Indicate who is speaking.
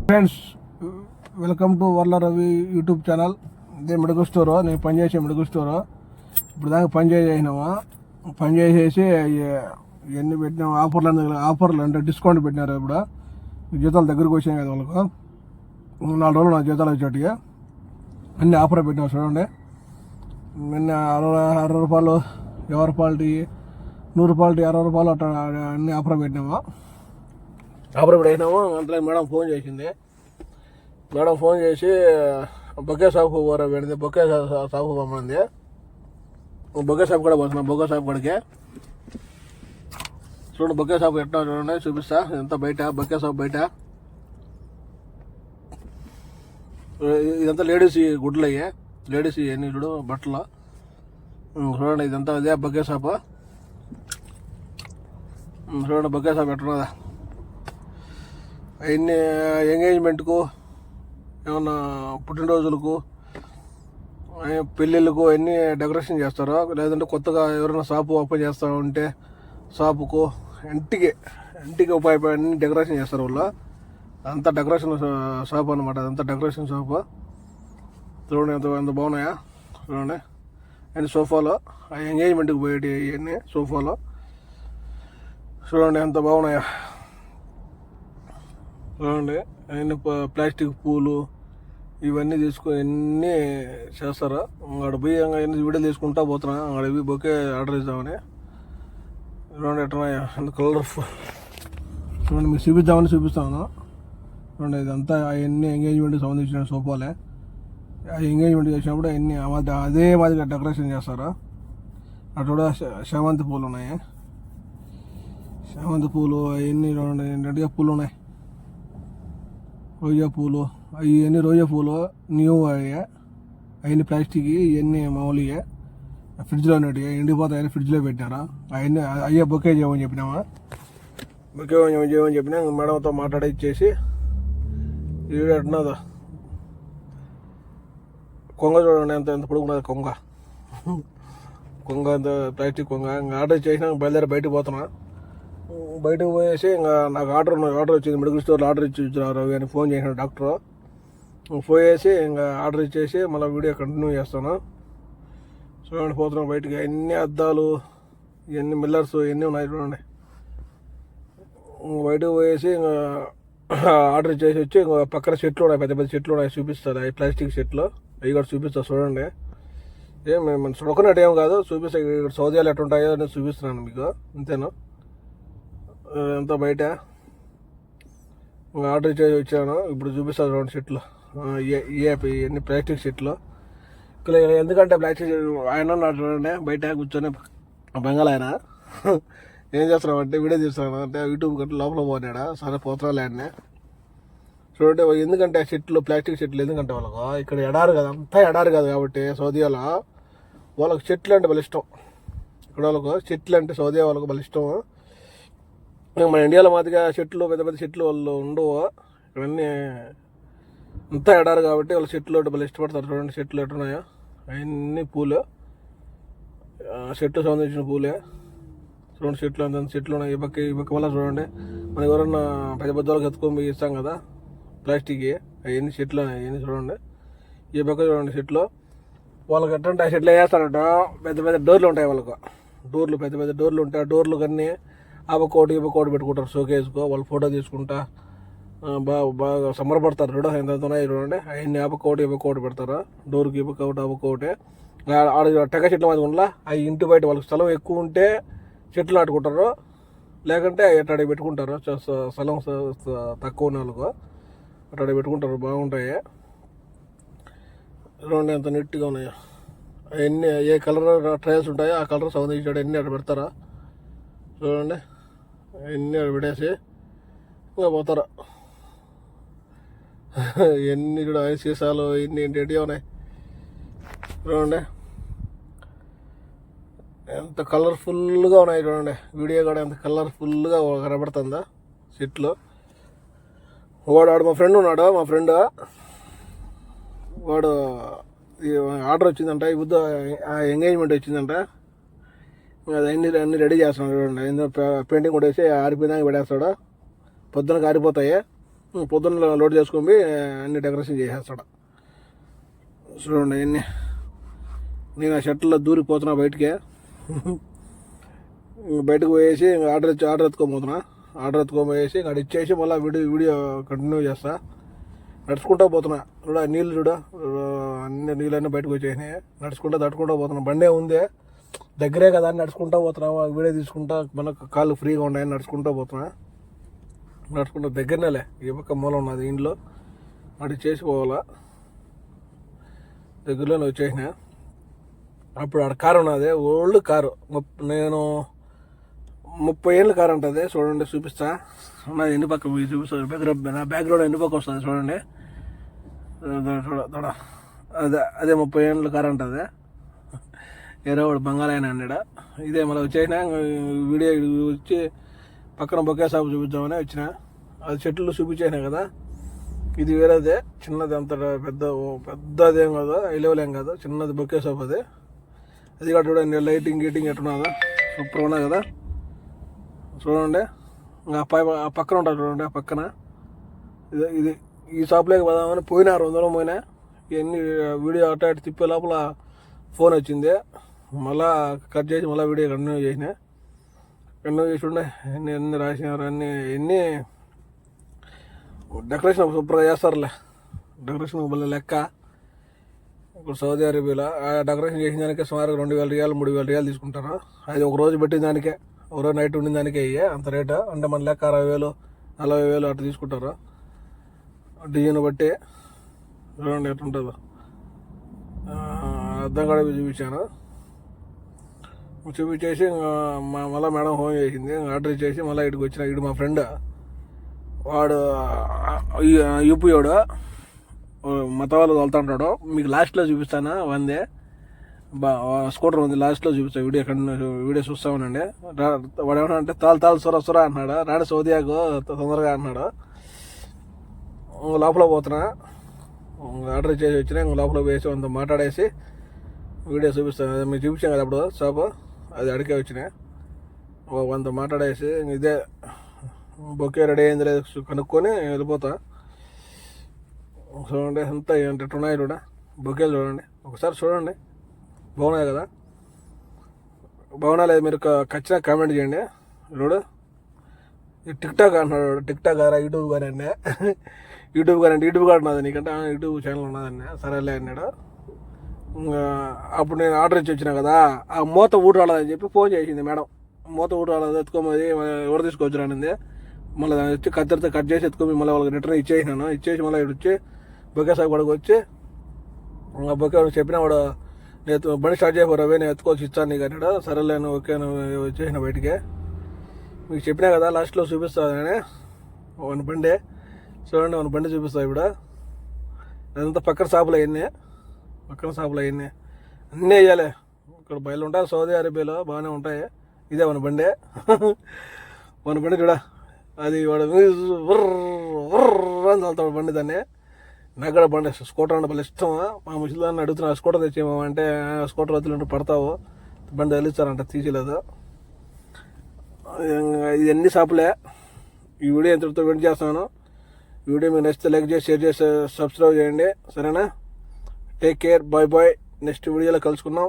Speaker 1: Friends, welcome to Varla Ravi YouTube channel. ఇదే medical store, నేను పనిచేసే మెడికల్ స్టోరు. ఇప్పుడు దాకా పని చేసినామా, పని చేసేసి ఇవన్నీ పెట్టినాము. ఆఫర్లు అంటే డిస్కౌంట్ పెట్టినారు. ఇప్పుడు జీతాలు దగ్గరకు వచ్చినాయి కదా వాళ్ళకు. 4 రోజులు నా జీతాలు వచ్చేటివి అన్ని ఆఫర్ పెట్టినాము. చూడండి, నిన్న 60 రూపాయలు, 50 రూపాయలకి, 100 రూపాయలకి, 60 రూపాయలు అట్లా అన్ని ఆఫర్ పెట్టినాము. ఆఫర్ పెట్టినాము. అంతలో మేడం ఫోన్ చేసింది. మేడం ఫోన్ చేసి బొకే షాపు పోయింది. బొకే షాపు పోమంది. బొకే షాప్ కూడా పోతున్నాం. బొకే షాప్ కాడికి చూడండి. బొకే షాప్ ఎట్లా చూడండి, చూపిస్తా. ఎంత బయట బొకే షాప్ బయట ఇదంతా లేడీస్ గుడ్లు అయ్యే, లేడీస్ ఎన్ని చూడు బట్టలు చూడండి. ఇదంతా అదే బొకే షాప్. చూడండి బొకే షాప్ ఎట్టున్నదా. అవన్నీ ఎంగేజ్మెంట్కు, ఏమన్నా పుట్టినరోజులకు, పెళ్ళిళ్ళకు అన్నీ డెకరేషన్ చేస్తారు. లేదంటే కొత్తగా ఎవరైనా షాపు ఓపెన్ చేస్తూ ఉంటే షాపుకు, ఇంటికి ఉపయోగపడే అన్ని డెకరేషన్ చేస్తారు వాళ్ళు. అంతా డెకరేషన్ షాప్ అనమాట. అదంతా డెకరేషన్ షాపు. చూడండి ఎంత బాగున్నాయా. చూడండి అన్ని సోఫాలు, ఎంగేజ్మెంట్కి పోయేటి ఇవన్నీ సోఫాలు. చూడండి ఎంత బాగున్నాయా. చూడండి అన్ని ప్లాస్టిక్ పూలు ఇవన్నీ తీసుకొని అన్నీ చేస్తారు. అక్కడ పోయి ఎన్ని వీడియోలు తీసుకుంటా పోతున్నా. అక్కడ పోయి బొకే ఆర్డర్ ఇద్దామని. చూడండి ఎట్లా ఎంత కలర్ఫుల్. చూడండి మీకు చూపిద్దామని చూపిస్తాను. చూడండి ఇదంతా అవన్నీ ఎంగేజ్మెంట్కి సంబంధించిన సోఫాలే. ఆ ఎంగేజ్మెంట్ చేసినప్పుడు అన్నీ అదే మాదిరిగా డెకరేషన్ చేస్తారు. అటు కూడా శామంతి పూలు ఉన్నాయి. శామంతి పూలు అవన్నీ చూడండి రెడ్గా పూలు ఉన్నాయి. రోజా పూలు, అవన్నీ రోజా పూలు న్యూ అవన్నీ ప్లాస్టిక్, ఇవన్నీ మామూలుగా ఫ్రిడ్జ్లో ఉన్నట్టు ఎండిపోతాయని ఫ్రిడ్జ్లో పెట్టినారా. అవన్నీ అయ్యే బొకే చేయమని చెప్పినామా. బొకే చేయమని చెప్పినా మేడంతో మాట్లాడి ఇచ్చేసి ఈవిడ అంటున్నదా కొంగ చూడండి ఎంత పొడుగున్నది కొంగ అంత ప్లాస్టిక్ కొంగ. ఇంకా ఆర్డర్ చేసినా బయలుదేరి బయటకు పోతున్నా. బయటకు పోయేసి ఇంకా నాకు ఆర్డర్ వచ్చింది. మెడికల్ స్టోర్లో ఆర్డర్ ఇచ్చినారు అని ఫోన్ చేసిన డాక్టరు. పోయేసి ఇంకా ఆర్డర్ ఇచ్చేసి మళ్ళీ వీడియో కంటిన్యూ చేస్తాను. చూడండి పోతున్నాం బయటికి. అన్ని అద్దాలు, ఇవన్నీ మిల్లర్స్ ఇవన్నీ ఉన్నాయి. చూడండి బయటకు పోయేసి ఇంకా ఆర్డర్ చేసి వచ్చి ఇంకా పక్కన చెట్లు ఉన్నాయి, పెద్ద పెద్ద చెట్లు ఉన్నాయి. చూపిస్తారు అవి ప్లాస్టిక్ చెట్లు, అవి కూడా చూపిస్తా. చూడండి మనం చూడకున్నట్టు ఏం కాదు, చూపిస్తా. ఇక్కడ సౌదీలు ఎట్లుంటాయో నేను చూపిస్తున్నాను మీకు, అంతేనా. ఎంత బయట ఆర్డర్ చేసి వచ్చాను. ఇప్పుడు చూపిస్తాను చూడండి చెట్లు. ఇవన్నీ ప్లాస్టిక్ చెట్లు. ఇక్కడ ఎందుకంటే ప్లాస్టిక్ ఆయన చూడండి బయట కూర్చొని బెంగాల్ ఆయన ఏం చేస్తున్నావు అంటే వీడియో తీస్తున్నాను అంటే యూట్యూబ్ కంటే లోపల పోనాడా. సరే పోతున్నాలే అన్నీ. చూడండి ఎందుకంటే చెట్లు, ప్లాస్టిక్ చెట్లు ఎందుకంటే వాళ్ళకు ఇక్కడ ఎడారు కదా, అంతా ఎడారు కదా కాబట్టి సౌదీలో వాళ్ళకి చెట్లు అంటే వాళ్ళ ఇష్టం. ఇక్కడ వాళ్ళకు చెట్లు అంటే సౌదీ వాళ్ళకు వాళ్ళ ఇష్టం. మన ఇండియాలో మాదిరిగా చెట్లు, పెద్ద పెద్ద చెట్లు వాళ్ళు ఉండవు. ఇవన్నీ అంతా ఎడారు కాబట్టి వాళ్ళు చెట్లు అంటే వాళ్ళు ఇష్టపడతారు. చూడండి చెట్లు ఎట్టున్నాయో, అవన్నీ పూలు, చెట్లు సంబంధించిన పూలే. చూడండి చెట్లు అంత చెట్లు ఉన్నాయి. ఈ పక్క వల్ల చూడండి మనకి ఎవరన్నా పెద్ద పెద్ద వాళ్ళకి ఎత్తుకొని పోయి ఇస్తాం కదా ప్లాస్టిక్, అవన్నీ చెట్లు అవన్నీ చూడండి. ఈ పక్క చూడండి చెట్లు. వాళ్ళకి ఎట్లంటే ఆ చెట్లు వేస్తారంట పెద్ద పెద్ద డోర్లు ఉంటాయి వాళ్ళకు. పెద్ద పెద్ద డోర్లు ఉంటాయి. ఆ డోర్లు కన్నీ ఆపకోటి ఇవ్వకోటి పెట్టుకుంటారు షోకేసుకో. వాళ్ళు ఫోటో తీసుకుంటా బాగా సంబరపడతారు. చూడ ఎంత ఉన్నాయి చూడండి. అవన్నీ ఆపకోటి ఇవ్వకోటి పెడతారు. డోర్కి ఇవ్వకోటి ఆపకోటి. ఆడ టెక్క చెట్లు మాది ఉండలా. అవి ఇంటి బయట వాళ్ళకి స్థలం ఎక్కువ ఉంటే చెట్లు నాటుకుంటారు, లేకుంటే అట్టాడి పెట్టుకుంటారు. స్థలం తక్కువ ఉన్న వాళ్ళకు అట్టాడి పెట్టుకుంటారు. బాగుంటాయి చూడండి ఎంత నీట్గా ఉన్నాయో. అవన్నీ ఏ కలర్ ట్రయల్స్ ఉంటాయో ఆ కలర్ సంబంధించాడు అన్నీ అక్కడ పెడతారా. చూడండి అన్నీ అక్కడ పెట్టేసి ఇంకా పోతారా. ఇవన్నీ కూడా సీసాలు ఇన్ని ఏంటి ఉన్నాయి. చూడండి ఎంత కలర్ఫుల్గా ఉన్నాయి. చూడండి వీడియో కూడా ఎంత కలర్ఫుల్గా కనబడుతుందా చెట్లు. వాడు మా ఫ్రెండ్ ఉన్నాడు. మా ఫ్రెండ్ వాడు ఆర్డర్ వచ్చిందంట. ఈ బుద్ధ ఎంగేజ్మెంట్ వచ్చిందంట. అది అన్నీ రెడీ చేస్తున్నాడు. చూడండి పెయింటింగ్ కొట్టేసి ఆరిపోయినాక పెడేస్తాడు. పొద్దున కారిపోతాయి. పొద్దున్న లోడ్ చేసుకొని అన్ని డెకరేషన్ చేసేస్తాడు. చూడండి ఎన్ని నేను ఆ షర్ట్లో దూరిపోతున్నా బయటికి. బయటకు పోయేసి ఆర్డర్ ఎత్తుకోబోతున్నా. ఆర్డర్ ఎత్తుకోబోయేసి అక్కడ ఇచ్చేసి మళ్ళీ వీడియో కంటిన్యూ చేస్తా. నడుచుకుంటూ పోతున్నా. చూడ నీళ్ళు చూడ అన్ని నీళ్ళన్నీ బయటకు వచ్చేసినాయి. తట్టుకుంటూ పోతున్నా. బండే ఉంది దగ్గరే కదా అని నడుచుకుంటూ పోతున్నా. వీడియో తీసుకుంటా మనకు కాళ్ళు ఫ్రీగా ఉన్నాయని నడుచుకుంటూ పోతున్నా. దగ్గరనేలే ఈ పక్క మూల ఉన్నది ఇంట్లో. అటు చేసి పోవాలా. దగ్గరలోనే వచ్చేసిన. అప్పుడు ఆడ కారు ఉన్నది, ఓల్డ్ కారు. నేను 30 ఏళ్ళ కారు ఉంటుంది. చూడండి చూపిస్తా. ఉన్నది ఎన్ని పక్క మీకు చూపిస్తాను. నా బ్యాక్గ్రౌండ్ ఎన్ని పక్క వస్తుంది చూడండి. అదే 30 ఏళ్ళ కారు ఉంటుంది. వాడు బంగాళాయన అన్నాడు. ఇదే మళ్ళీ వచ్చేసిన వీడియో వచ్చి పక్కన బొకే షాపు చూపించామని వచ్చిన. అది చెట్లు చూపించాను కదా. ఇది వేరేదే, చిన్నది, అంత పెద్దదేం కాదు, ఐలెవలేం కాదు, చిన్నది బొకే షాప్ అది. అది కూడా చూడండి లైటింగ్ గీటింగ్ ఎట్టున్నదో సూపర్ ఉన్నది కదా. చూడండి ఇంకా ఆ పక్కన ఉంటుంది చూడండి. ఆ పక్కన ఇది ఈ షాప్లోకి పోదామని పోయినా 2 రోజులు పోయినా. ఇవన్నీ వీడియో అటు ఇటు తిప్పే లోపల ఫోన్ వచ్చింది. మళ్ళా కట్ చేసి మళ్ళీ వీడియో కంటిన్యూ చేసి ఉండే ఎన్ని రాసినారు ఎన్ని డెకరేషన్ సూపర్గా చేస్తారులే. డెకరేషన్ మళ్ళీ లెక్క. ఇప్పుడు సౌదీ అరేబియాలో ఆ డెకరేషన్ చేసిన దానికే సుమారు 2,000 రియాలు 3,000 రియాలు తీసుకుంటారు. అది ఒక రోజు పెట్టిన దానికే, ఒక రోజు నైట్ ఉండిన దానికే అయ్యే అంత రేటు. అంటే మన లెక్క 60,000 40,000 అట్లా తీసుకుంటారు డిజైన్ బట్టి. చూడండి ఎట్లుంటుందో. అర్థం కూడా చూపించాను. చూపించేసి మళ్ళీ మేడం ఫోన్ చేసింది. ఆర్డర్ ఇచ్చేసి మళ్ళీ ఇక్కడికి వచ్చిన. ఇటు మా ఫ్రెండ్ వాడు యూపీ వాడు మత వాళ్ళు వెళ్తుంటాడు. మీకు లాస్ట్లో చూపిస్తాను. వందే స్కూటర్ ఉంది, లాస్ట్లో చూపిస్తాను. వీడియో చూస్తామనండి. వాడు ఏమన్నా అంటే తాలు సొర అంటున్నాడు. రాడు సౌదియాకు తొందరగా అంటున్నాడు. లోపల పోతున్నా. ఆర్డర్ ఇచ్చేసి వచ్చినా లోపల వేసి అంత మాట్లాడేసి వీడియో చూపిస్తాను. మీకు చూపించాను కదా అప్పుడు షాపు, అది అడిగే వచ్చినాయి. అంత మాట్లాడేసి ఇదే బొకే రెడీ అయింది లేదు కనుక్కొని వెళ్ళిపోతా. చూడండి ఎంత ఉన్నాయి చూడ బొకేలు చూడండి. ఒకసారి చూడండి, బాగున్నాయి కదా. బాగున్నా లేదు మీరు ఖచ్చితంగా కామెంట్ చేయండి. చూడు టిక్ టాక్ అంటున్నాడు. టిక్ టాక్ గారా యూట్యూబ్ గారు అన్నా. యూట్యూబ్ గారు ఉన్నది నీకంటే యూట్యూబ్ ఛానల్ ఉన్నదన్నా. సరేలే అన్నాడు. అప్పుడు నేను ఆర్డర్ ఇచ్చి వచ్చినా కదా, ఆ మూత ఊడరాలని చెప్పి ఫోన్ చేసింది మేడం. మూత ఊడరాలేదు ఎత్తుకోమది ఎవరు తీసుకొచ్చి రానింది. మళ్ళీ దాన్ని వచ్చి కత్తెరతో కట్ చేసి ఎత్తుకొని మళ్ళీ వాళ్ళకి రిటర్న్ ఇచ్చేసినాను. ఇచ్చేసి మళ్ళీ ఇటు వచ్చి బొకే సాగు కూడా వచ్చి బొకే చెప్పినా వాడు నేను బండి స్టార్ట్ చేయబోరావే నేను ఎత్తుకోవచ్చు ఇచ్చాను నీకు అన్నాడు. సరేలే ఓకే నువ్వు వచ్చేసిన బయటికి. మీకు చెప్పినా కదా లాస్ట్లో చూపిస్తాను నేను వన్ బండి. చూడండి వన్ బండి చూపిస్తాను ఇప్పుడు. అదంతా పక్కన షాపులు అవన్నీ అన్నీ వేయాలి. ఇక్కడ బయలు ఉంటాయి సౌదీ అరేబియాలో బాగానే ఉంటాయి. ఇదే వన్ బండి. వన్ బండి చూడ అది వాడు అని చల్తాడు బండి. దాన్ని నాకు కూడా బండి స్కూటర్ అంటే వాళ్ళు ఇష్టం. మా ముసలిదాన్ని అడుగుతున్నా స్కూటర్ తెచ్చేమో అంటే స్కూటర్ వద్దులంటే పడతావు, బండి తగిలిస్తారంట, తీసేలేదు. ఇవన్నీ షాపులే. ఈ వీడియో ఎంతటితో వెయిట్ చేస్తాను. ఈ వీడియో మీకు నచ్చితే లైక్ చేసి షేర్ చేసి సబ్స్క్రైబ్ చేయండి. సరేనా? Take care, bye. నెక్స్ట్ వీడియోలో కలుసుకుందాం.